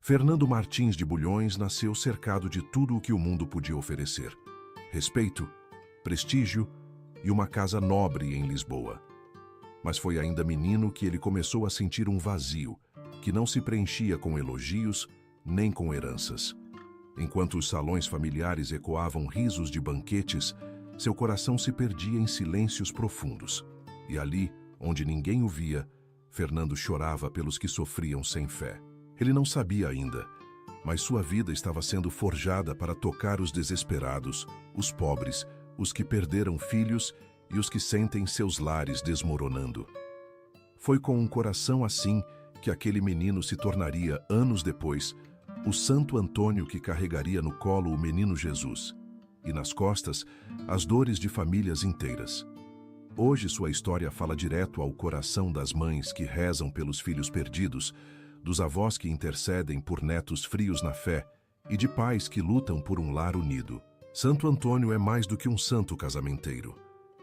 Fernando Martins de Bulhões nasceu cercado de tudo o que o mundo podia oferecer: respeito, prestígio e uma casa nobre em Lisboa. Mas foi ainda menino que ele começou a sentir um vazio, que não se preenchia com elogios nem com heranças. Enquanto os salões familiares ecoavam risos de banquetes, seu coração se perdia em silêncios profundos. E ali, onde ninguém o via, Fernando chorava pelos que sofriam sem fé. Ele não sabia ainda, mas sua vida estava sendo forjada para tocar os desesperados, os pobres, os que perderam filhos e os que sentem seus lares desmoronando. Foi com um coração assim que aquele menino se tornaria, anos depois, o Santo Antônio que carregaria no colo o menino Jesus, e nas costas as dores de famílias inteiras. Hoje sua história fala direto ao coração das mães que rezam pelos filhos perdidos, dos avós que intercedem por netos frios na fé e de pais que lutam por um lar unido. Santo Antônio é mais do que um santo casamenteiro.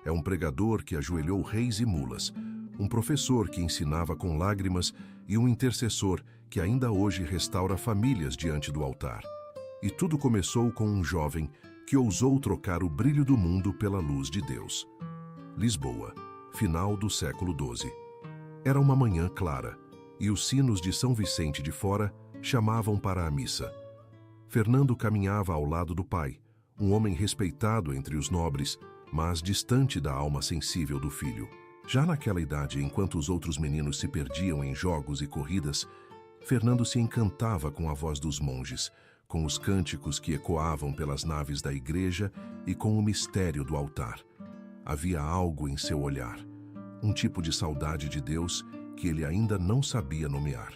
É um pregador que ajoelhou reis e mulas, um professor que ensinava com lágrimas e um intercessor que ainda hoje restaura famílias diante do altar. E tudo começou com um jovem que ousou trocar o brilho do mundo pela luz de Deus. Lisboa, final do século XII. Era uma manhã clara, e os sinos de São Vicente de Fora chamavam para a missa. Fernando caminhava ao lado do pai, um homem respeitado entre os nobres, mas distante da alma sensível do filho. Já naquela idade, enquanto os outros meninos se perdiam em jogos e corridas, Fernando se encantava com a voz dos monges, com os cânticos que ecoavam pelas naves da igreja e com o mistério do altar. Havia algo em seu olhar, um tipo de saudade de Deus que ele ainda não sabia nomear.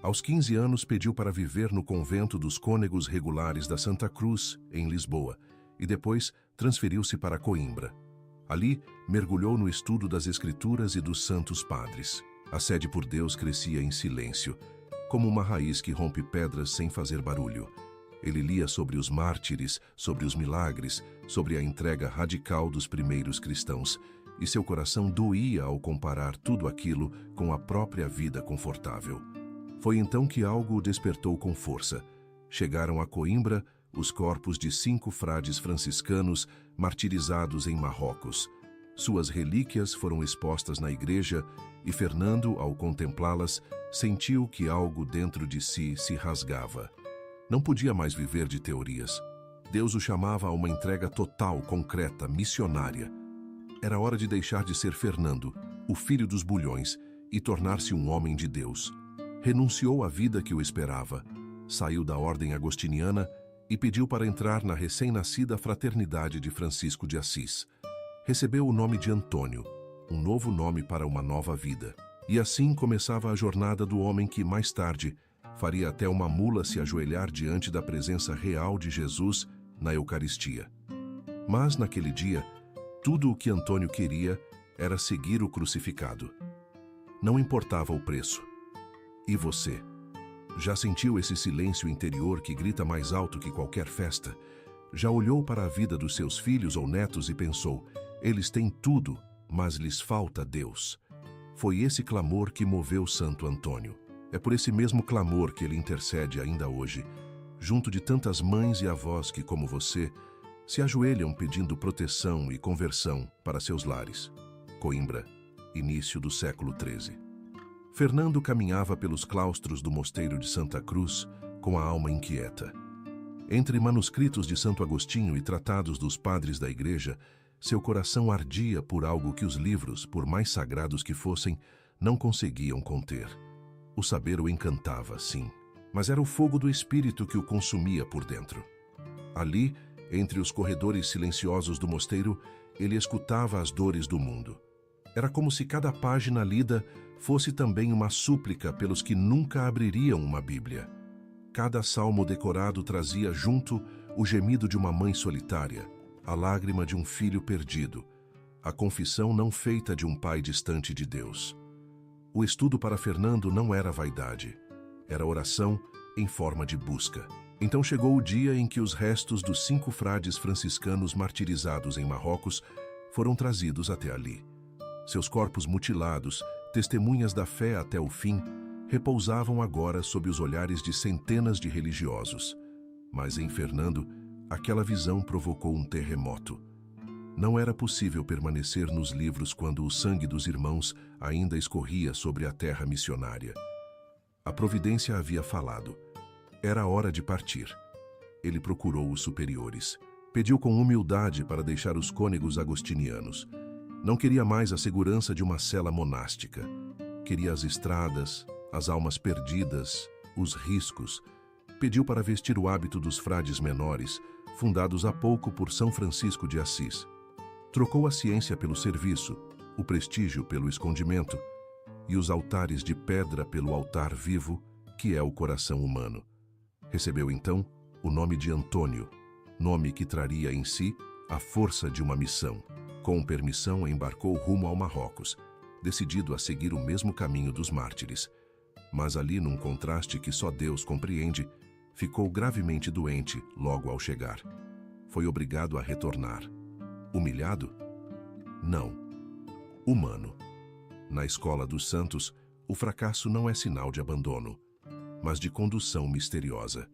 Aos 15 anos pediu para viver no convento dos cônegos regulares da Santa Cruz, em Lisboa, e depois transferiu-se para Coimbra. Ali, mergulhou no estudo das Escrituras e dos Santos Padres. A sede por Deus crescia em silêncio, como uma raiz que rompe pedras sem fazer barulho. Ele lia sobre os mártires, sobre os milagres, sobre a entrega radical dos primeiros cristãos, e seu coração doía ao comparar tudo aquilo com a própria vida confortável. Foi então que algo o despertou com força. Chegaram a Coimbra os corpos de 5 frades franciscanos martirizados em Marrocos. Suas relíquias foram expostas na igreja e Fernando, ao contemplá-las, sentiu que algo dentro de si se rasgava. Não podia mais viver de teorias. Deus o chamava a uma entrega total, concreta, missionária. Era hora de deixar de ser Fernando, o filho dos Bulhões, e tornar-se um homem de Deus. Renunciou à vida que o esperava, saiu da ordem agostiniana e pediu para entrar na recém-nascida Fraternidade de Francisco de Assis. Recebeu o nome de Antônio, um novo nome para uma nova vida. E assim começava a jornada do homem que, mais tarde, faria até uma mula se ajoelhar diante da presença real de Jesus na Eucaristia. Mas, naquele dia, tudo o que Antônio queria era seguir o crucificado. Não importava o preço. E você? Já sentiu esse silêncio interior que grita mais alto que qualquer festa? Já olhou para a vida dos seus filhos ou netos e pensou: eles têm tudo, mas lhes falta Deus? Foi esse clamor que moveu Santo Antônio. É por esse mesmo clamor que ele intercede ainda hoje, junto de tantas mães e avós que, como você, se ajoelham pedindo proteção e conversão para seus lares. Coimbra, início do século XIII. Fernando caminhava pelos claustros do mosteiro de Santa Cruz com a alma inquieta. Entre manuscritos de Santo Agostinho e tratados dos padres da igreja, seu coração ardia por algo que os livros, por mais sagrados que fossem, não conseguiam conter. O saber o encantava, sim, mas era o fogo do espírito que o consumia por dentro. Ali, entre os corredores silenciosos do mosteiro, ele escutava as dores do mundo. Era como se cada página lida fosse também uma súplica pelos que nunca abririam uma Bíblia. Cada salmo decorado trazia junto o gemido de uma mãe solitária, a lágrima de um filho perdido, a confissão não feita de um pai distante de Deus. O estudo para Fernando não era vaidade, era oração em forma de busca. Então chegou o dia em que os restos dos 5 frades franciscanos martirizados em Marrocos foram trazidos até ali. Seus corpos mutilados, testemunhas da fé até o fim, repousavam agora sob os olhares de centenas de religiosos. Mas em Fernando, aquela visão provocou um terremoto. Não era possível permanecer nos livros quando o sangue dos irmãos ainda escorria sobre a terra missionária. A providência havia falado. Era hora de partir. Ele procurou os superiores. Pediu com humildade para deixar os cônegos agostinianos. Não queria mais a segurança de uma cela monástica. Queria as estradas, as almas perdidas, os riscos. Pediu para vestir o hábito dos frades menores, fundados há pouco por São Francisco de Assis. Trocou a ciência pelo serviço, o prestígio pelo escondimento e os altares de pedra pelo altar vivo, que é o coração humano. Recebeu então o nome de Antônio, nome que traria em si a força de uma missão. Com permissão, embarcou rumo ao Marrocos, decidido a seguir o mesmo caminho dos mártires. Mas ali, num contraste que só Deus compreende, ficou gravemente doente logo ao chegar. Foi obrigado a retornar. Humilhado? Não. Humano. Na escola dos santos, o fracasso não é sinal de abandono, mas de condução misteriosa.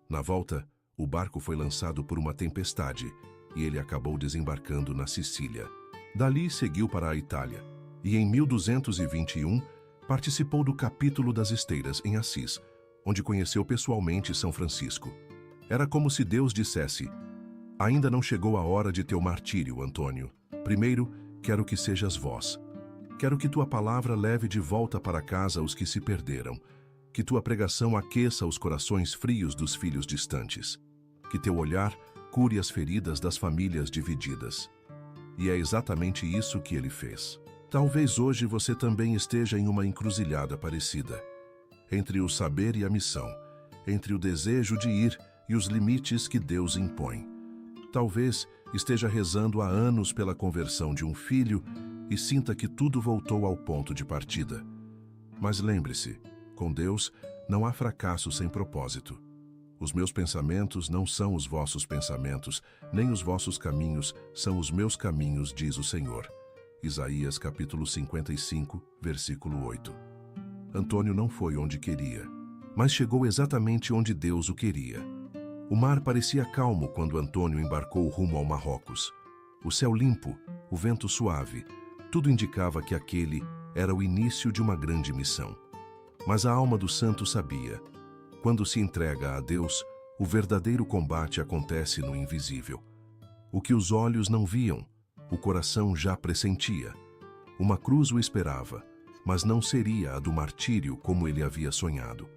Na volta, o barco foi lançado por uma tempestade e ele acabou desembarcando na Sicília. Dali seguiu para a Itália e em 1221 participou do capítulo das esteiras em Assis, onde conheceu pessoalmente São Francisco. Era como se Deus dissesse: ainda não chegou a hora de teu martírio, Antônio. Primeiro, quero que sejas vós. Quero que tua palavra leve de volta para casa os que se perderam, que tua pregação aqueça os corações frios dos filhos distantes, que teu olhar cure as feridas das famílias divididas. E é exatamente isso que ele fez. Talvez hoje você também esteja em uma encruzilhada parecida, entre o saber e a missão, entre o desejo de ir e os limites que Deus impõe. Talvez esteja rezando há anos pela conversão de um filho e sinta que tudo voltou ao ponto de partida. Mas lembre-se, com Deus não há fracasso sem propósito. Os meus pensamentos não são os vossos pensamentos, nem os vossos caminhos são os meus caminhos, diz o Senhor. Isaías capítulo 55, versículo 8. Antônio não foi onde queria, mas chegou exatamente onde Deus o queria. O mar parecia calmo quando Antônio embarcou rumo ao Marrocos. O céu limpo, o vento suave, tudo indicava que aquele era o início de uma grande missão. Mas a alma do santo sabia. Quando se entrega a Deus, o verdadeiro combate acontece no invisível. O que os olhos não viam, o coração já pressentia. Uma cruz o esperava, mas não seria a do martírio como ele havia sonhado.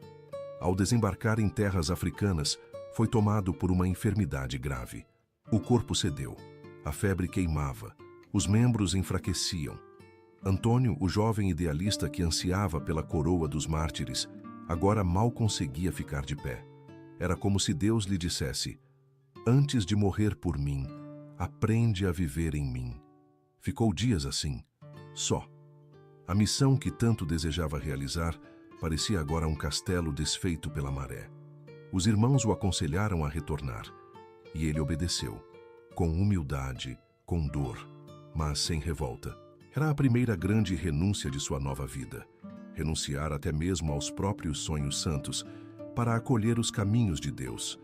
Ao desembarcar em terras africanas, foi tomado por uma enfermidade grave. O corpo cedeu, a febre queimava, os membros enfraqueciam. Antônio, o jovem idealista que ansiava pela coroa dos mártires, agora mal conseguia ficar de pé. Era como se Deus lhe dissesse: antes de morrer por mim, aprende a viver em mim. Ficou dias assim, só. A missão que tanto desejava realizar parecia agora um castelo desfeito pela maré. Os irmãos o aconselharam a retornar, e ele obedeceu, com humildade, com dor, mas sem revolta. Era a primeira grande renúncia de sua nova vida. Renunciar até mesmo aos próprios sonhos santos para acolher os caminhos de Deus.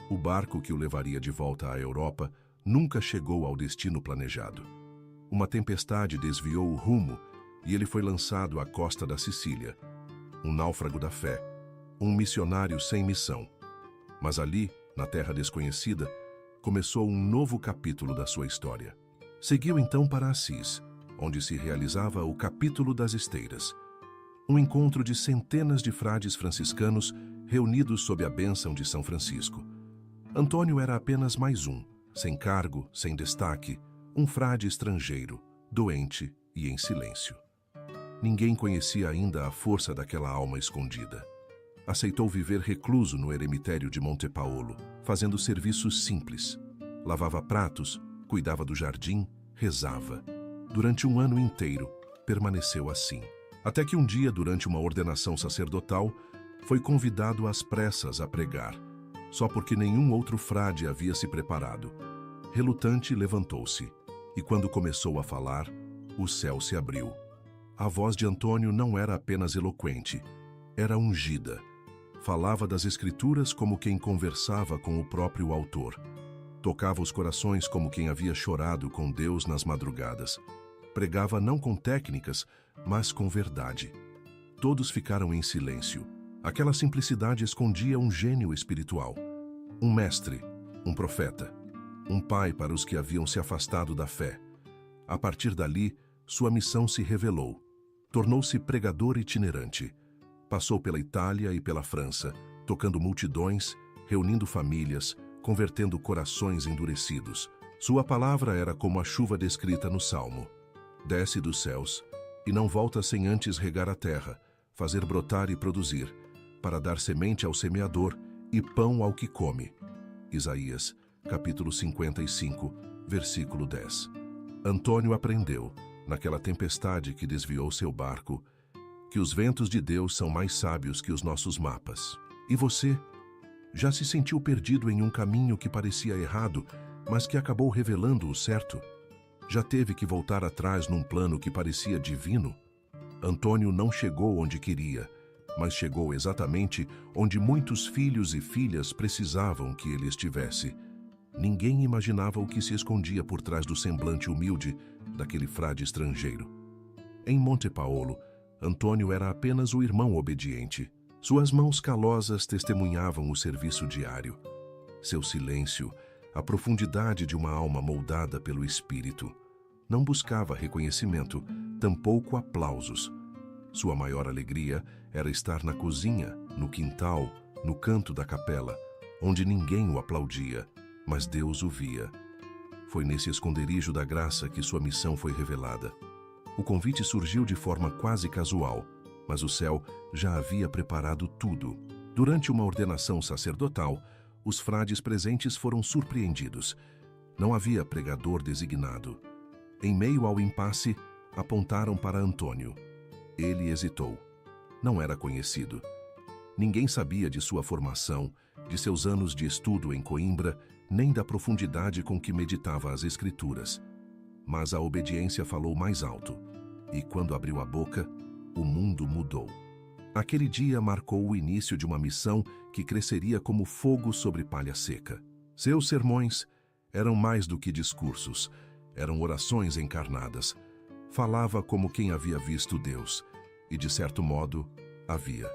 O barco que o levaria de volta à Europa nunca chegou ao destino planejado. Uma tempestade desviou o rumo e ele foi lançado à costa da Sicília. Um náufrago da fé, um missionário sem missão. Mas ali, na terra desconhecida, começou um novo capítulo da sua história. Seguiu então para Assis, onde se realizava o capítulo das esteiras. Um encontro de centenas de frades franciscanos reunidos sob a bênção de São Francisco. Antônio era apenas mais um, sem cargo, sem destaque, um frade estrangeiro, doente e em silêncio. Ninguém conhecia ainda a força daquela alma escondida. Aceitou viver recluso no eremitério de Monte Paolo, fazendo serviços simples. Lavava pratos, cuidava do jardim, rezava. Durante um ano inteiro, permaneceu assim. Até que um dia, durante uma ordenação sacerdotal, foi convidado às pressas a pregar, só porque nenhum outro frade havia se preparado. Relutante, levantou-se, e quando começou a falar, o céu se abriu. A voz de Antônio não era apenas eloquente, Era ungida. Falava das Escrituras como quem conversava com o próprio autor. Tocava os corações como quem havia chorado com Deus nas madrugadas. Pregava não com técnicas, mas com verdade. Todos ficaram em silêncio. Aquela simplicidade escondia um gênio espiritual. Um mestre, um profeta, um pai para os que haviam se afastado da fé. A partir dali, sua missão se revelou. Tornou-se pregador itinerante. Passou pela Itália e pela França, tocando multidões, reunindo famílias, convertendo corações endurecidos. Sua palavra era como a chuva descrita no Salmo. Desce dos céus e não volta sem antes regar a terra, fazer brotar e produzir, para dar semente ao semeador e pão ao que come. Isaías, capítulo 55, versículo 10. Antônio aprendeu, naquela tempestade que desviou seu barco, que os ventos de Deus são mais sábios que os nossos mapas. E você? Já se sentiu perdido em um caminho que parecia errado, mas que acabou revelando o certo? Já teve que voltar atrás num plano que parecia divino? Antônio não chegou onde queria, mas chegou exatamente onde muitos filhos e filhas precisavam que ele estivesse. Ninguém imaginava o que se escondia por trás do semblante humilde daquele frade estrangeiro. Em Monte Paolo, Antônio era apenas o irmão obediente. Suas mãos calosas testemunhavam o serviço diário. Seu silêncio, a profundidade de uma alma moldada pelo Espírito. Não buscava reconhecimento, tampouco aplausos. Sua maior alegria era estar na cozinha, no quintal, no canto da capela, onde ninguém o aplaudia, mas Deus o via. Foi nesse esconderijo da graça que sua missão foi revelada. O convite surgiu de forma quase casual, mas o céu já havia preparado tudo. Durante uma ordenação sacerdotal, os frades presentes foram surpreendidos. Não havia pregador designado. Em meio ao impasse, apontaram para Antônio. Ele hesitou. Não era conhecido. Ninguém sabia de sua formação, de seus anos de estudo em Coimbra, nem da profundidade com que meditava as Escrituras. Mas a obediência falou mais alto. E quando abriu a boca, o mundo mudou. Aquele dia marcou o início de uma missão que cresceria como fogo sobre palha seca. Seus sermões eram mais do que discursos, eram orações encarnadas. Falava como quem havia visto Deus, e de certo modo, havia.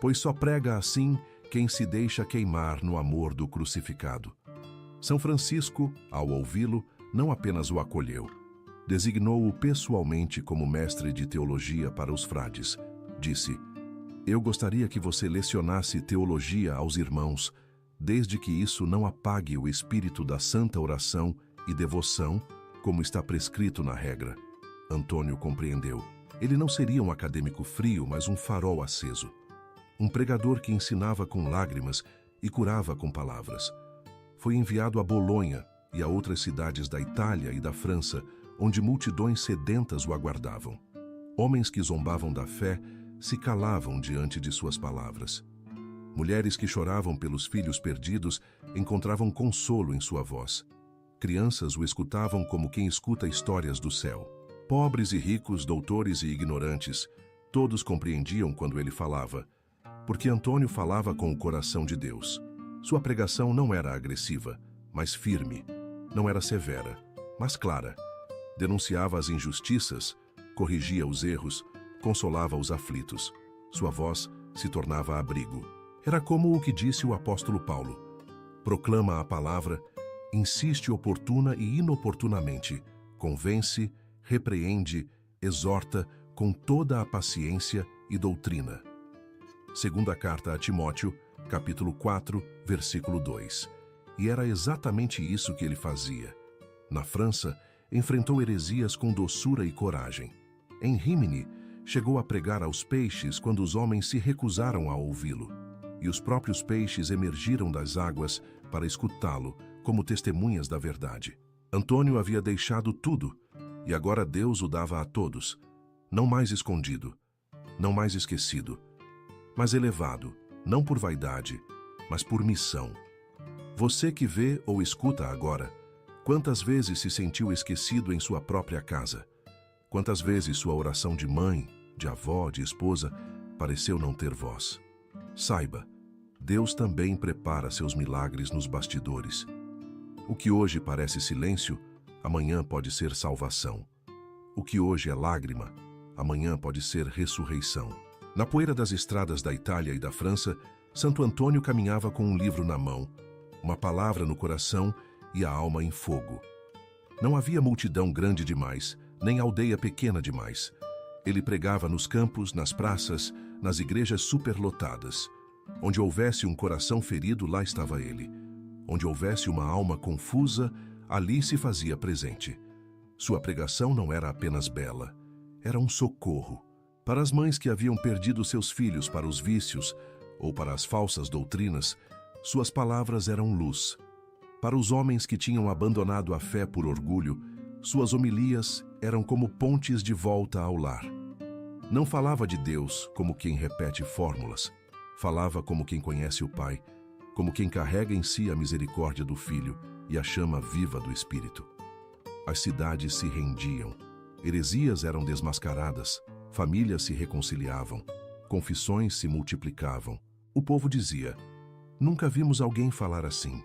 Pois só prega assim quem se deixa queimar no amor do crucificado. São Francisco, ao ouvi-lo, não apenas o acolheu, designou-o pessoalmente como mestre de teologia para os frades. Disse: "Eu gostaria que você lecionasse teologia aos irmãos, desde que isso não apague o espírito da santa oração e devoção, como está prescrito na regra." Antônio compreendeu. Ele não seria um acadêmico frio, mas um farol aceso. Um pregador que ensinava com lágrimas e curava com palavras. Foi enviado a Bolonha e a outras cidades da Itália e da França, onde multidões sedentas o aguardavam. Homens que zombavam da fé se calavam diante de suas palavras. Mulheres que choravam pelos filhos perdidos encontravam consolo em sua voz. Crianças o escutavam como quem escuta histórias do céu. Pobres e ricos, doutores e ignorantes, todos compreendiam quando ele falava, porque Antônio falava com o coração de Deus. Sua pregação não era agressiva, mas firme. Não era severa, mas clara. Denunciava as injustiças, corrigia os erros, consolava os aflitos. Sua voz se tornava abrigo. Era como o que disse o apóstolo Paulo: proclama a palavra, insiste oportuna e inoportunamente, convence, repreende, exorta com toda a paciência e doutrina. Segunda carta a Timóteo, capítulo 4, versículo 2. E era exatamente isso que ele fazia. Na França, enfrentou heresias com doçura e coragem. Em Rímini, chegou a pregar aos peixes quando os homens se recusaram a ouvi-lo. E os próprios peixes emergiram das águas para escutá-lo, como testemunhas da verdade. Antônio havia deixado tudo, e agora Deus o dava a todos, não mais escondido, não mais esquecido, mas elevado, não por vaidade, mas por missão. Você que vê ou escuta agora, quantas vezes se sentiu esquecido em sua própria casa? Quantas vezes sua oração de mãe, de avó, de esposa, pareceu não ter voz. Saiba, Deus também prepara seus milagres nos bastidores. O que hoje parece silêncio, amanhã pode ser salvação. O que hoje é lágrima, amanhã pode ser ressurreição. Na poeira das estradas da Itália e da França, Santo Antônio caminhava com um livro na mão, uma palavra no coração e a alma em fogo. Não havia multidão grande demais, nem aldeia pequena demais. Ele pregava nos campos, nas praças, nas igrejas superlotadas. Onde houvesse um coração ferido, lá estava ele. Onde houvesse uma alma confusa, ali se fazia presente. Sua pregação não era apenas bela, era um socorro. Para as mães que haviam perdido seus filhos para os vícios ou para as falsas doutrinas, suas palavras eram luz. Para os homens que tinham abandonado a fé por orgulho, suas homilias eram como pontes de volta ao lar. Não falava de Deus como quem repete fórmulas. Falava como quem conhece o Pai, como quem carrega em si a misericórdia do Filho e a chama viva do Espírito. As cidades se rendiam, heresias eram desmascaradas, famílias se reconciliavam, confissões se multiplicavam. O povo dizia: "Nunca vimos alguém falar assim."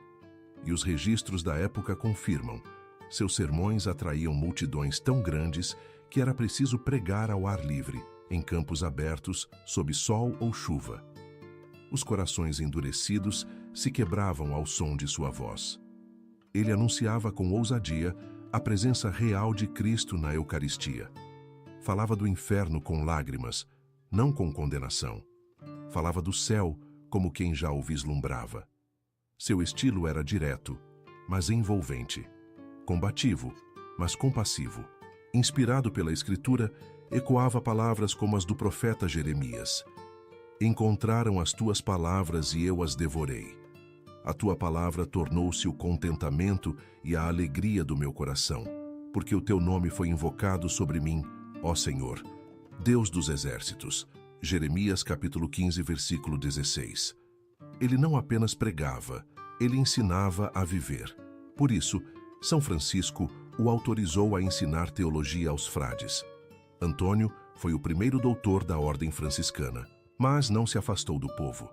E os registros da época confirmam. Seus sermões atraíam multidões tão grandes que era preciso pregar ao ar livre, em campos abertos, sob sol ou chuva. Os corações endurecidos se quebravam ao som de sua voz. Ele anunciava com ousadia a presença real de Cristo na Eucaristia. Falava do inferno com lágrimas, não com condenação. Falava do céu como quem já o vislumbrava. Seu estilo era direto, mas envolvente. Combativo, mas compassivo. Inspirado pela Escritura, ecoava palavras como as do profeta Jeremias. "Encontraram as tuas palavras e eu as devorei. A tua palavra tornou-se o contentamento e a alegria do meu coração, porque o teu nome foi invocado sobre mim, ó Senhor, Deus dos exércitos." Jeremias capítulo 15, versículo 16. Ele não apenas pregava, ele ensinava a viver. Por isso, São Francisco o autorizou a ensinar teologia aos frades. Antônio foi o primeiro doutor da ordem franciscana, mas não se afastou do povo.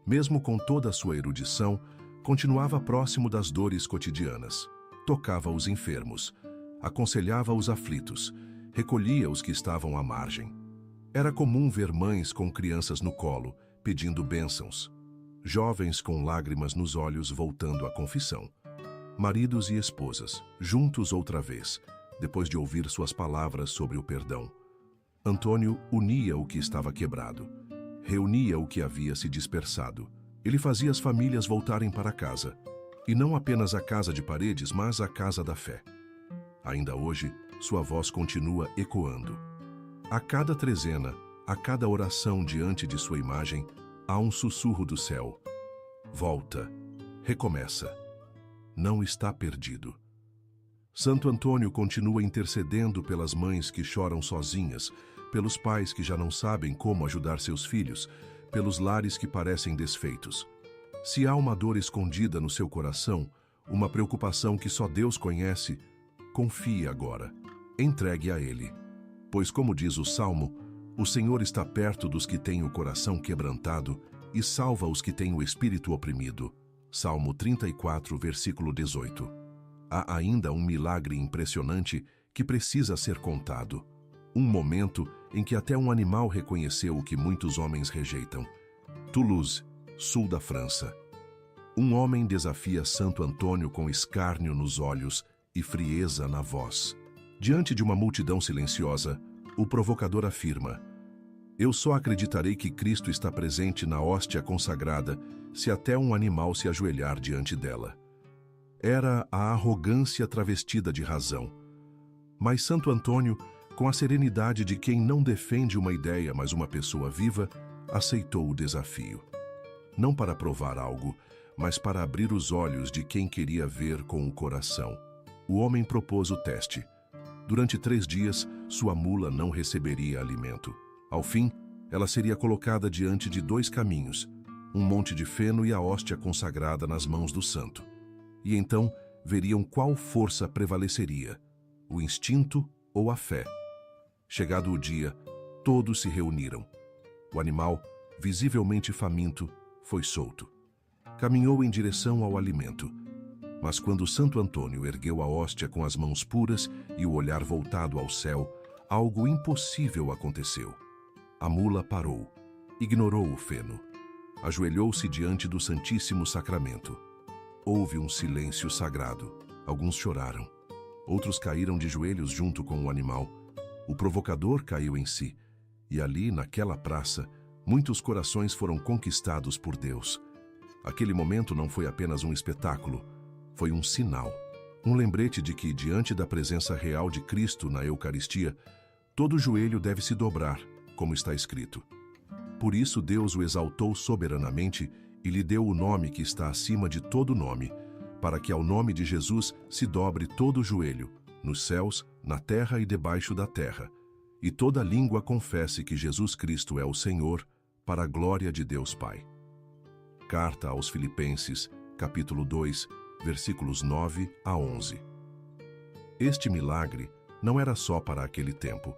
Mesmo com toda a sua erudição, continuava próximo das dores cotidianas. Tocava os enfermos, aconselhava os aflitos, recolhia os que estavam à margem. Era comum ver mães com crianças no colo, pedindo bênçãos. Jovens com lágrimas nos olhos voltando à confissão. Maridos e esposas, juntos outra vez, depois de ouvir suas palavras sobre o perdão. Antônio unia o que estava quebrado. Reunia o que havia se dispersado. Ele fazia as famílias voltarem para casa. E não apenas a casa de paredes, mas a casa da fé. Ainda hoje, sua voz continua ecoando. A cada trezena, a cada oração diante de sua imagem, há um sussurro do céu. Volta, recomeça. Não está perdido. Santo Antônio continua intercedendo pelas mães que choram sozinhas, pelos pais que já não sabem como ajudar seus filhos, pelos lares que parecem desfeitos. Se há uma dor escondida no seu coração, uma preocupação que só Deus conhece, confie agora, entregue a Ele. Pois, como diz o Salmo, o Senhor está perto dos que têm o coração quebrantado e salva os que têm o espírito oprimido. Salmo 34, versículo 18. Há ainda um milagre impressionante que precisa ser contado. Um momento em que até um animal reconheceu o que muitos homens rejeitam. Toulouse, sul da França. Um homem desafia Santo Antônio com escárnio nos olhos e frieza na voz. Diante de uma multidão silenciosa, o provocador afirma: "Eu só acreditarei que Cristo está presente na hóstia consagrada se até um animal se ajoelhar diante dela." Era a arrogância travestida de razão. Mas Santo Antônio, com a serenidade de quem não defende uma ideia, mas uma pessoa viva, aceitou o desafio. Não para provar algo, mas para abrir os olhos de quem queria ver com o coração. O homem propôs o teste. Durante 3 dias, sua mula não receberia alimento. Ao fim, ela seria colocada diante de 2 caminhos, um monte de feno e a hóstia consagrada nas mãos do santo. E então veriam qual força prevaleceria, o instinto ou a fé. Chegado o dia, todos se reuniram. O animal, visivelmente faminto, foi solto. Caminhou em direção ao alimento. Mas quando Santo Antônio ergueu a hóstia com as mãos puras e o olhar voltado ao céu, algo impossível aconteceu. A mula parou, ignorou o feno. Ajoelhou-se diante do Santíssimo Sacramento. Houve um silêncio sagrado. Alguns choraram. Outros caíram de joelhos junto com o animal. O provocador caiu em si. E ali, naquela praça, muitos corações foram conquistados por Deus. Aquele momento não foi apenas um espetáculo, foi um sinal. Um lembrete de que, diante da presença real de Cristo na Eucaristia, todo joelho deve se dobrar, como está escrito. Por isso Deus o exaltou soberanamente e lhe deu o nome que está acima de todo nome, para que ao nome de Jesus se dobre todo o joelho, nos céus, na terra e debaixo da terra, e toda língua confesse que Jesus Cristo é o Senhor, para a glória de Deus Pai. Carta aos Filipenses, capítulo 2, versículos 9 a 11. Este milagre não era só para aquele tempo.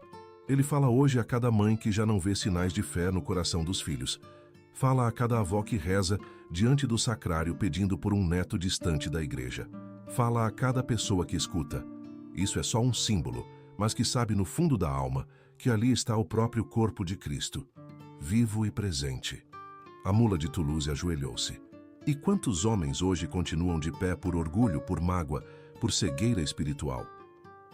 Ele fala hoje a cada mãe que já não vê sinais de fé no coração dos filhos. Fala a cada avó que reza diante do sacrário pedindo por um neto distante da igreja. Fala a cada pessoa que escuta. Isso é só um símbolo, mas que sabe no fundo da alma que ali está o próprio corpo de Cristo, vivo e presente. A mula de Toulouse ajoelhou-se. E quantos homens hoje continuam de pé por orgulho, por mágoa, por cegueira espiritual?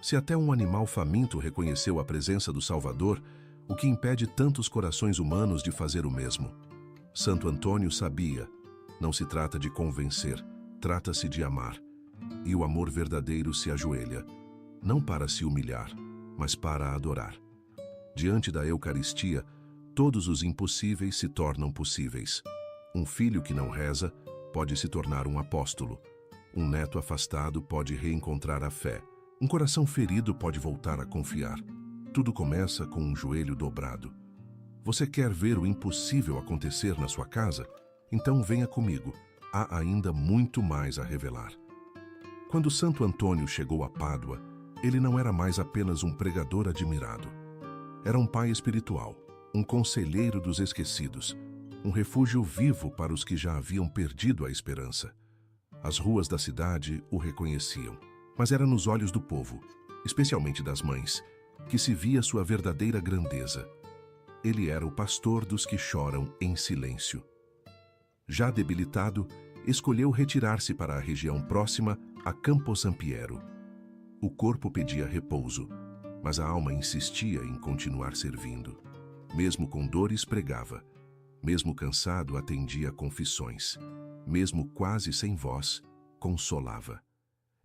Se até um animal faminto reconheceu a presença do Salvador, o que impede tantos corações humanos de fazer o mesmo? Santo Antônio sabia, não se trata de convencer, trata-se de amar. E o amor verdadeiro se ajoelha, não para se humilhar, mas para adorar. Diante da Eucaristia, todos os impossíveis se tornam possíveis. Um filho que não reza pode se tornar um apóstolo. Um neto afastado pode reencontrar a fé. Um coração ferido pode voltar a confiar. Tudo começa com um joelho dobrado. Você quer ver o impossível acontecer na sua casa? Então venha comigo. Há ainda muito mais a revelar. Quando Santo Antônio chegou a Pádua, ele não era mais apenas um pregador admirado. Era um pai espiritual, um conselheiro dos esquecidos, um refúgio vivo para os que já haviam perdido a esperança. As ruas da cidade o reconheciam, mas era nos olhos do povo, especialmente das mães, que se via sua verdadeira grandeza. Ele era o pastor dos que choram em silêncio. Já debilitado, escolheu retirar-se para a região próxima a Campo Sampiero. O corpo pedia repouso, mas a alma insistia em continuar servindo. Mesmo com dores pregava, mesmo cansado atendia confissões, mesmo quase sem voz, consolava.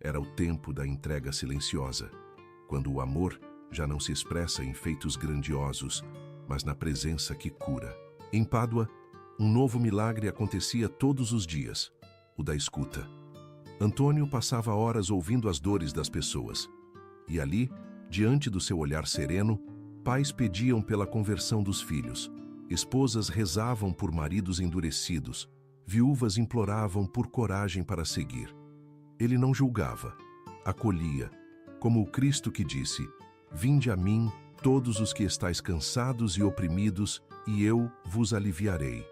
Era o tempo da entrega silenciosa, quando o amor já não se expressa em feitos grandiosos, mas na presença que cura. Em Pádua, um novo milagre acontecia todos os dias, o da escuta. Antônio passava horas ouvindo as dores das pessoas. E ali, diante do seu olhar sereno, pais pediam pela conversão dos filhos, esposas rezavam por maridos endurecidos, viúvas imploravam por coragem para seguir. Ele não julgava, acolhia, como o Cristo que disse: "Vinde a mim, todos os que estáis cansados e oprimidos, e eu vos aliviarei."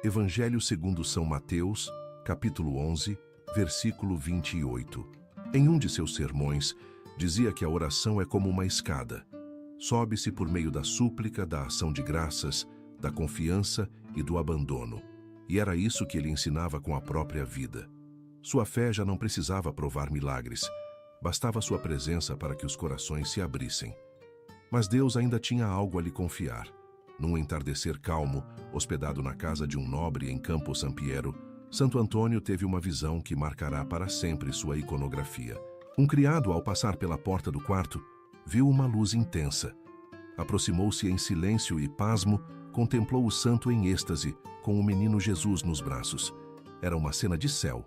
Evangelho segundo São Mateus, capítulo 11, versículo 28. Em um de seus sermões, dizia que a oração é como uma escada. Sobe-se por meio da súplica, da ação de graças, da confiança e do abandono. E era isso que ele ensinava com a própria vida. Sua fé já não precisava provar milagres. Bastava sua presença para que os corações se abrissem. Mas Deus ainda tinha algo a lhe confiar. Num entardecer calmo, hospedado na casa de um nobre em Campo Sampiero, Santo Antônio teve uma visão que marcará para sempre sua iconografia. Um criado, ao passar pela porta do quarto, viu uma luz intensa. Aproximou-se em silêncio e pasmo, contemplou o santo em êxtase, com o menino Jesus nos braços. Era uma cena de céu.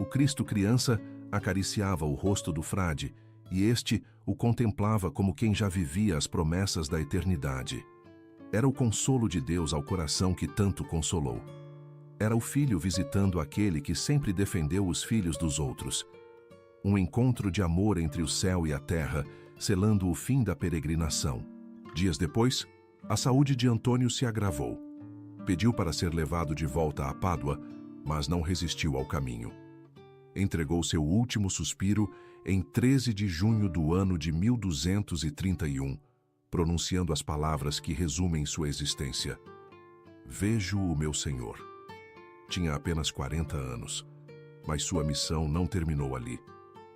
O Cristo criança acariciava o rosto do frade, e este o contemplava como quem já vivia as promessas da eternidade. Era o consolo de Deus ao coração que tanto consolou. Era o filho visitando aquele que sempre defendeu os filhos dos outros. Um encontro de amor entre o céu e a terra, selando o fim da peregrinação. Dias depois, A saúde de Antônio se agravou. Pediu para ser levado de volta a Pádua, mas não resistiu ao caminho. Entregou seu último suspiro em 13 de junho do ano de 1231, pronunciando as palavras que resumem sua existência. Vejo o meu Senhor. Tinha apenas 40 anos, mas sua missão não terminou ali.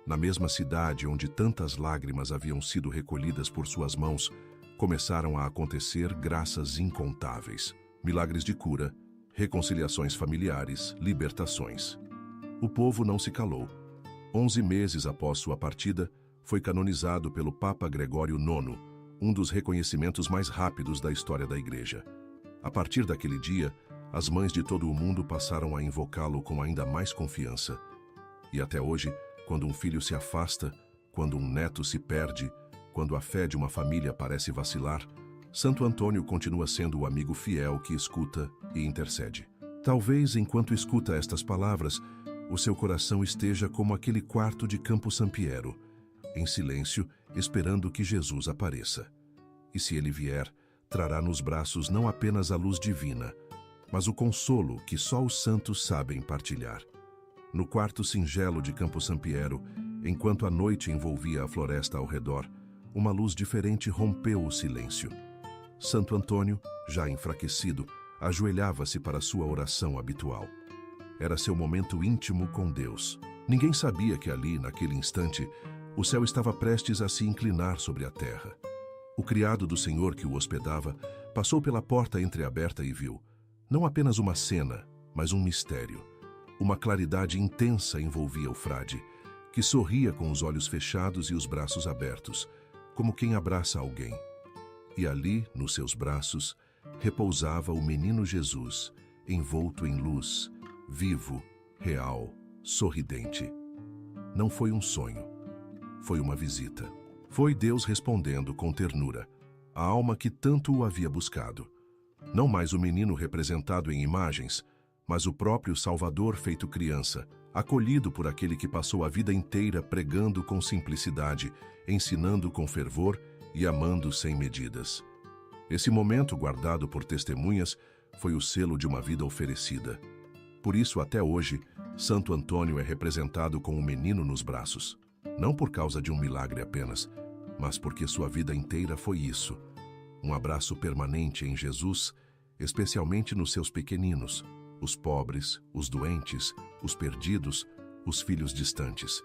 Na mesma cidade onde tantas lágrimas haviam sido recolhidas por suas mãos, começaram a acontecer graças incontáveis. Milagres de cura, reconciliações familiares, libertações. O povo não se calou. 11 meses após sua partida, foi canonizado pelo Papa Gregório IX, um dos reconhecimentos mais rápidos da história da Igreja. A partir daquele dia, as mães de todo o mundo passaram a invocá-lo com ainda mais confiança. E até hoje, quando um filho se afasta, quando um neto se perde, quando a fé de uma família parece vacilar, Santo Antônio continua sendo o amigo fiel que escuta e intercede. Talvez, enquanto escuta estas palavras, o seu coração esteja como aquele quarto de Campo Sampiero, em silêncio, esperando que Jesus apareça. E se ele vier, trará nos braços não apenas a luz divina, mas o consolo que só os santos sabem partilhar. No quarto singelo de Campo Sampiero, enquanto a noite envolvia a floresta ao redor, uma luz diferente rompeu o silêncio. Santo Antônio, já enfraquecido, ajoelhava-se para sua oração habitual. Era seu momento íntimo com Deus. Ninguém sabia que ali, naquele instante, o céu estava prestes a se inclinar sobre a terra. O criado do Senhor que o hospedava passou pela porta entreaberta e viu, não apenas uma cena, mas um mistério. Uma claridade intensa envolvia o frade, que sorria com os olhos fechados e os braços abertos, como quem abraça alguém. E ali, nos seus braços, repousava o menino Jesus, envolto em luz, vivo, real, sorridente. Não foi um sonho, foi uma visita. Foi Deus respondendo com ternura, a alma que tanto o havia buscado. Não mais o menino representado em imagens, mas o próprio Salvador feito criança, acolhido por aquele que passou a vida inteira pregando com simplicidade, ensinando com fervor e amando sem medidas. Esse momento, guardado por testemunhas, foi o selo de uma vida oferecida. Por isso, até hoje, Santo Antônio é representado com um menino nos braços. Não por causa de um milagre apenas, mas porque sua vida inteira foi isso. Um abraço permanente em Jesus, especialmente nos seus pequeninos, os pobres, os doentes, os perdidos, os filhos distantes.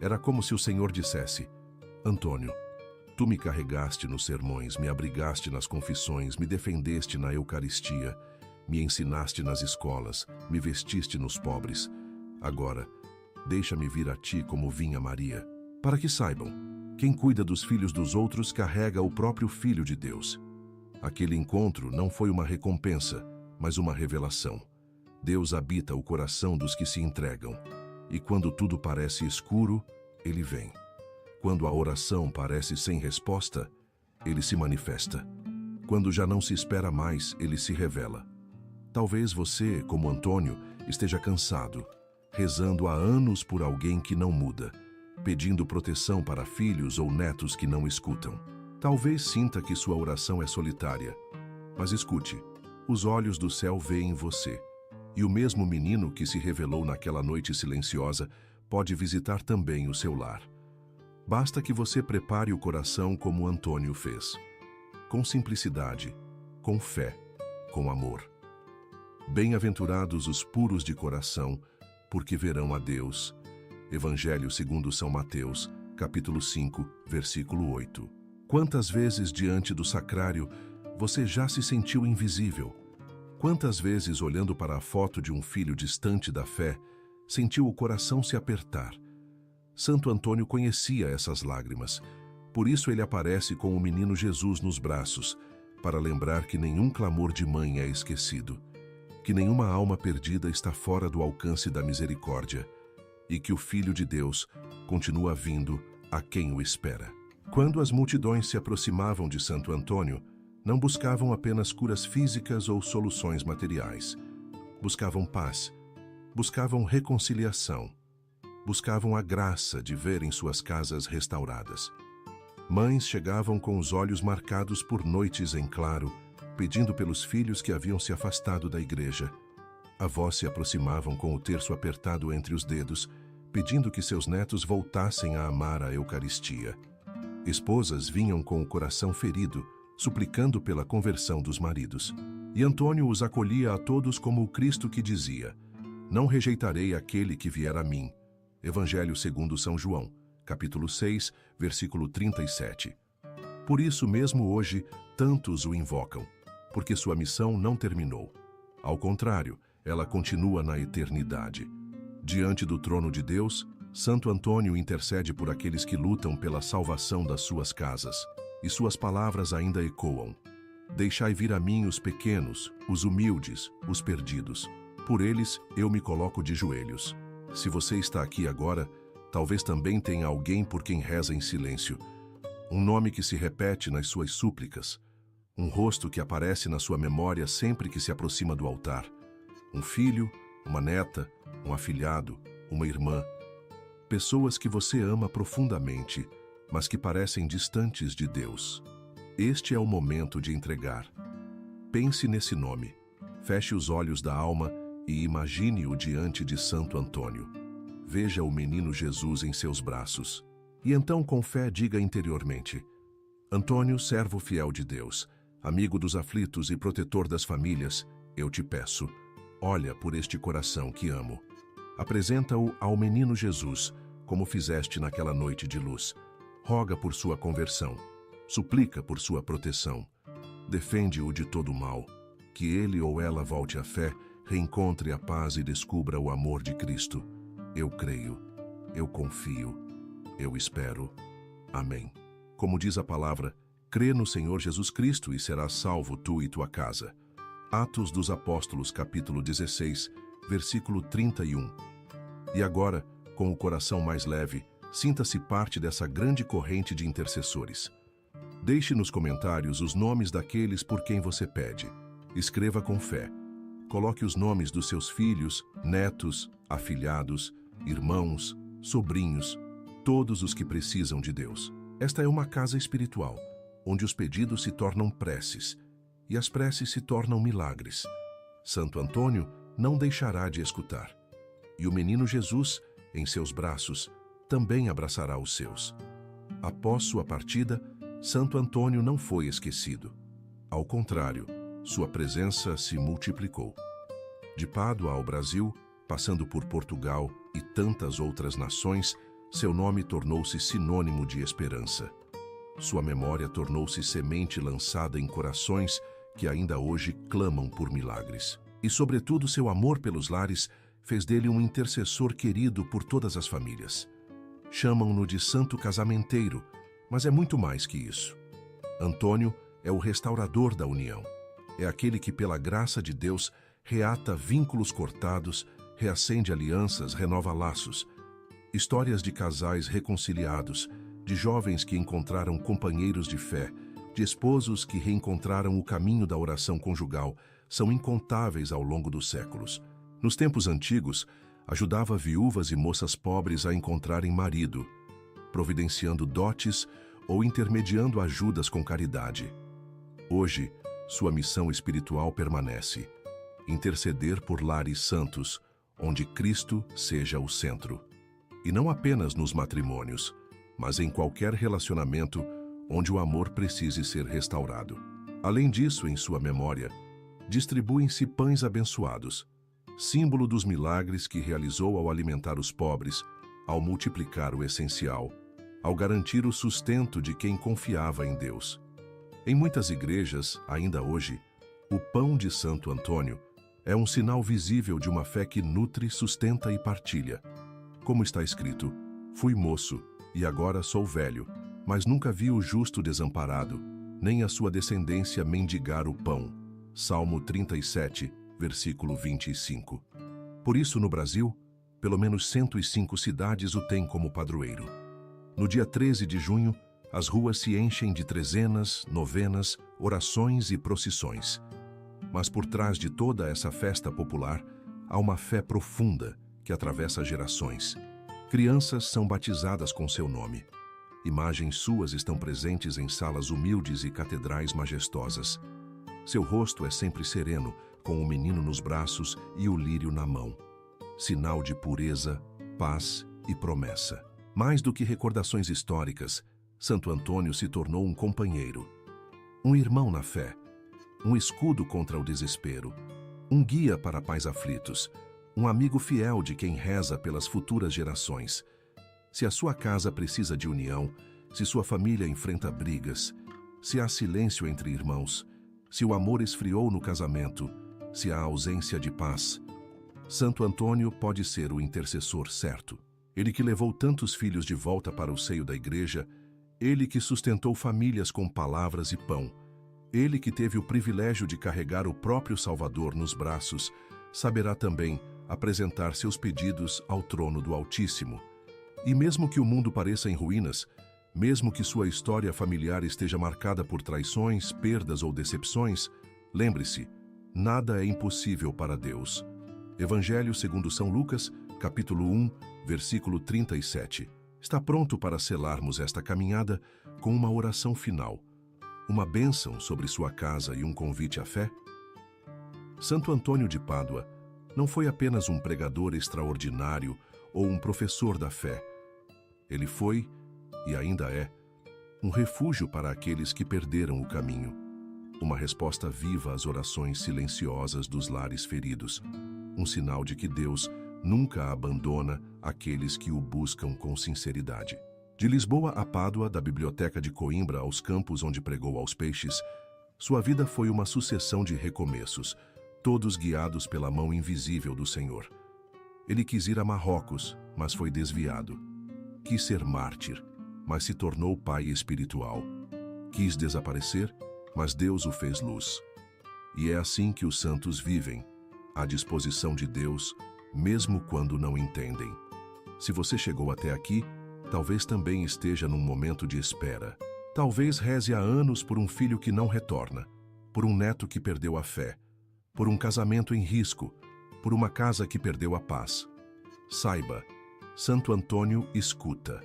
Era como se o Senhor dissesse: Antônio, tu me carregaste nos sermões, me abrigaste nas confissões, me defendeste na Eucaristia, me ensinaste nas escolas, me vestiste nos pobres. Agora, deixa-me vir a ti como vinha Maria, para que saibam, quem cuida dos filhos dos outros carrega o próprio Filho de Deus. Aquele encontro não foi uma recompensa, mas uma revelação. Deus habita o coração dos que se entregam, e quando tudo parece escuro, Ele vem. Quando a oração parece sem resposta, Ele se manifesta. Quando já não se espera mais, Ele se revela. Talvez você, como Antônio, esteja cansado, rezando há anos por alguém que não muda, pedindo proteção para filhos ou netos que não escutam. Talvez sinta que sua oração é solitária, mas escute, os olhos do céu veem você, e o mesmo menino que se revelou naquela noite silenciosa pode visitar também o seu lar. Basta que você prepare o coração como Antônio fez, com simplicidade, com fé, com amor. Bem-aventurados os puros de coração, porque verão a Deus. Evangelho segundo São Mateus, capítulo 5, versículo 8. Quantas vezes diante do sacrário você já se sentiu invisível? Quantas vezes, olhando para a foto de um filho distante da fé, sentiu o coração se apertar? Santo Antônio conhecia essas lágrimas, por isso ele aparece com o menino Jesus nos braços, para lembrar que nenhum clamor de mãe é esquecido, que nenhuma alma perdida está fora do alcance da misericórdia e que o Filho de Deus continua vindo a quem o espera. Quando as multidões se aproximavam de Santo Antônio, não buscavam apenas curas físicas ou soluções materiais. Buscavam paz, buscavam reconciliação, buscavam a graça de verem suas casas restauradas. Mães chegavam com os olhos marcados por noites em claro, pedindo pelos filhos que haviam se afastado da igreja. Avós se aproximavam com o terço apertado entre os dedos, pedindo que seus netos voltassem a amar a Eucaristia. Esposas vinham com o coração ferido, suplicando pela conversão dos maridos. E Antônio os acolhia a todos como o Cristo que dizia: "Não rejeitarei aquele que vier a mim." Evangelho segundo São João, capítulo 6, versículo 37. Por isso mesmo hoje, tantos o invocam, porque sua missão não terminou. Ao contrário, ela continua na eternidade. Diante do trono de Deus, Santo Antônio intercede por aqueles que lutam pela salvação das suas casas, e suas palavras ainda ecoam: "Deixai vir a mim os pequenos, os humildes, os perdidos. Por eles eu me coloco de joelhos." Se você está aqui agora, talvez também tenha alguém por quem reza em silêncio. Um nome que se repete nas suas súplicas. Um rosto que aparece na sua memória sempre que se aproxima do altar. Um filho, uma neta, um afilhado, uma irmã. Pessoas que você ama profundamente, mas que parecem distantes de Deus. Este é o momento de entregar. Pense nesse nome. Feche os olhos da alma e imagine-o diante de Santo Antônio. Veja o menino Jesus em seus braços. E então, com fé, diga interiormente: "Antônio, servo fiel de Deus, amigo dos aflitos e protetor das famílias, eu te peço, olha por este coração que amo. Apresenta-o ao menino Jesus, como fizeste naquela noite de luz. Roga por sua conversão. Suplica por sua proteção. Defende-o de todo o mal. Que ele ou ela volte à fé, reencontre a paz e descubra o amor de Cristo. Eu creio, eu confio, eu espero. Amém." Como diz a palavra, crê no Senhor Jesus Cristo e serás salvo tu e tua casa. Atos dos Apóstolos, capítulo 16, versículo 31. E agora, com o coração mais leve, sinta-se parte dessa grande corrente de intercessores. Deixe nos comentários os nomes daqueles por quem você pede. Escreva com fé. Coloque os nomes dos seus filhos, netos, afilhados, irmãos, sobrinhos, todos os que precisam de Deus. Esta é uma casa espiritual, onde os pedidos se tornam preces, e as preces se tornam milagres. Santo Antônio não deixará de escutar. E o menino Jesus, em seus braços, também abraçará os seus. Após sua partida, Santo Antônio não foi esquecido. Ao contrário, sua presença se multiplicou. De Pádua ao Brasil, passando por Portugal e tantas outras nações, seu nome tornou-se sinônimo de esperança. Sua memória tornou-se semente lançada em corações que ainda hoje clamam por milagres. E, sobretudo, seu amor pelos lares fez dele um intercessor querido por todas as famílias. Chamam-no de Santo Casamenteiro, mas é muito mais que isso. Antônio é o restaurador da união. É aquele que, pela graça de Deus, reata vínculos cortados, reacende alianças, renova laços. Histórias de casais reconciliados, de jovens que encontraram companheiros de fé, de esposos que reencontraram o caminho da oração conjugal, são incontáveis ao longo dos séculos. Nos tempos antigos, ajudava viúvas e moças pobres a encontrarem marido, providenciando dotes ou intermediando ajudas com caridade. Hoje, sua missão espiritual permanece: interceder por lares santos, onde Cristo seja o centro. E não apenas nos matrimônios, mas em qualquer relacionamento onde o amor precise ser restaurado. Além disso, em sua memória, distribuem-se pães abençoados, símbolo dos milagres que realizou ao alimentar os pobres, ao multiplicar o essencial, ao garantir o sustento de quem confiava em Deus. Em muitas igrejas, ainda hoje, o pão de Santo Antônio é um sinal visível de uma fé que nutre, sustenta e partilha. Como está escrito: "Fui moço, e agora sou velho, mas nunca vi o justo desamparado, nem a sua descendência mendigar o pão." Salmo 37, versículo 25. Por isso, no Brasil, pelo menos 105 cidades o têm como padroeiro. No dia 13 de junho, as ruas se enchem de trezenas, novenas, orações e procissões. Mas por trás de toda essa festa popular, há uma fé profunda que atravessa gerações. Crianças são batizadas com seu nome. Imagens suas estão presentes em salas humildes e catedrais majestosas. Seu rosto é sempre sereno, com o menino nos braços e o lírio na mão. Sinal de pureza, paz e promessa. Mais do que recordações históricas, Santo Antônio se tornou um companheiro, um irmão na fé, um escudo contra o desespero, um guia para pais aflitos, um amigo fiel de quem reza pelas futuras gerações. Se a sua casa precisa de união, se sua família enfrenta brigas, se há silêncio entre irmãos, se o amor esfriou no casamento, se há ausência de paz, Santo Antônio pode ser o intercessor certo. Ele que levou tantos filhos de volta para o seio da igreja, ele que sustentou famílias com palavras e pão, ele que teve o privilégio de carregar o próprio Salvador nos braços, saberá também apresentar seus pedidos ao trono do Altíssimo. E mesmo que o mundo pareça em ruínas, mesmo que sua história familiar esteja marcada por traições, perdas ou decepções, lembre-se, nada é impossível para Deus. Evangelho segundo São Lucas, capítulo 1, versículo 37. Está pronto para selarmos esta caminhada com uma oração final, uma bênção sobre sua casa e um convite à fé? Santo Antônio de Pádua não foi apenas um pregador extraordinário ou um professor da fé. Ele foi, e ainda é, um refúgio para aqueles que perderam o caminho, uma resposta viva às orações silenciosas dos lares feridos, um sinal de que Deus nunca abandona aqueles que o buscam com sinceridade. De Lisboa a Pádua, da biblioteca de Coimbra aos campos onde pregou aos peixes, sua vida foi uma sucessão de recomeços, todos guiados pela mão invisível do Senhor. Ele quis ir a Marrocos, mas foi desviado. Quis ser mártir, mas se tornou pai espiritual. Quis desaparecer, mas Deus o fez luz. E é assim que os santos vivem, à disposição de Deus, mesmo quando não entendem. Se você chegou até aqui, talvez também esteja num momento de espera. Talvez reze há anos por um filho que não retorna, por um neto que perdeu a fé, por um casamento em risco, por uma casa que perdeu a paz. Saiba, Santo Antônio escuta.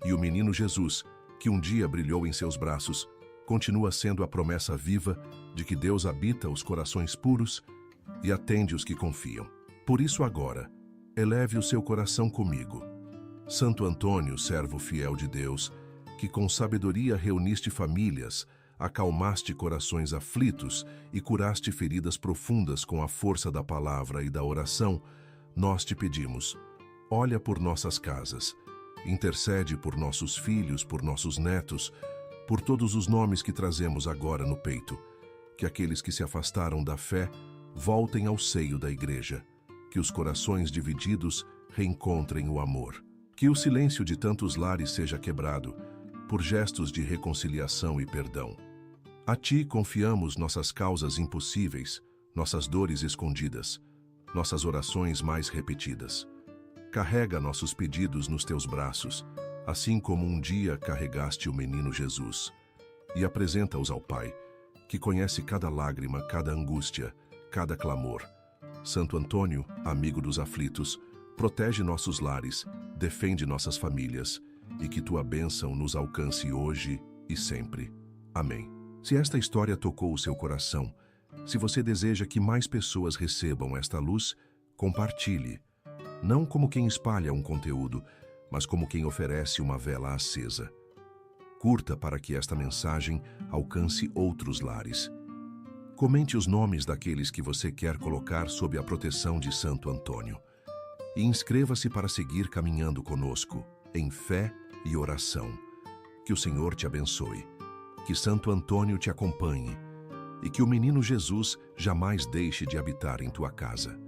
E o menino Jesus, que um dia brilhou em seus braços, continua sendo a promessa viva de que Deus habita os corações puros e atende os que confiam. Por isso agora, eleve o seu coração comigo. Santo Antônio, servo fiel de Deus, que com sabedoria reuniste famílias, acalmaste corações aflitos e curaste feridas profundas com a força da palavra e da oração, nós te pedimos, olha por nossas casas, intercede por nossos filhos, por nossos netos, por todos os nomes que trazemos agora no peito, que aqueles que se afastaram da fé voltem ao seio da igreja, que os corações divididos reencontrem o amor, que o silêncio de tantos lares seja quebrado por gestos de reconciliação e perdão. A ti confiamos nossas causas impossíveis, nossas dores escondidas, nossas orações mais repetidas. Carrega nossos pedidos nos teus braços, assim como um dia carregaste o menino Jesus, e apresenta-os ao Pai, que conhece cada lágrima, cada angústia, cada clamor. Santo Antônio, amigo dos aflitos, protege nossos lares, defende nossas famílias, e que tua bênção nos alcance hoje e sempre. Amém. Se esta história tocou o seu coração, se você deseja que mais pessoas recebam esta luz, compartilhe. Não como quem espalha um conteúdo, mas como quem oferece uma vela acesa. Curta para que esta mensagem alcance outros lares. Comente os nomes daqueles que você quer colocar sob a proteção de Santo Antônio. E inscreva-se para seguir caminhando conosco, em fé e oração. Que o Senhor te abençoe. Que Santo Antônio te acompanhe e que o menino Jesus jamais deixe de habitar em tua casa.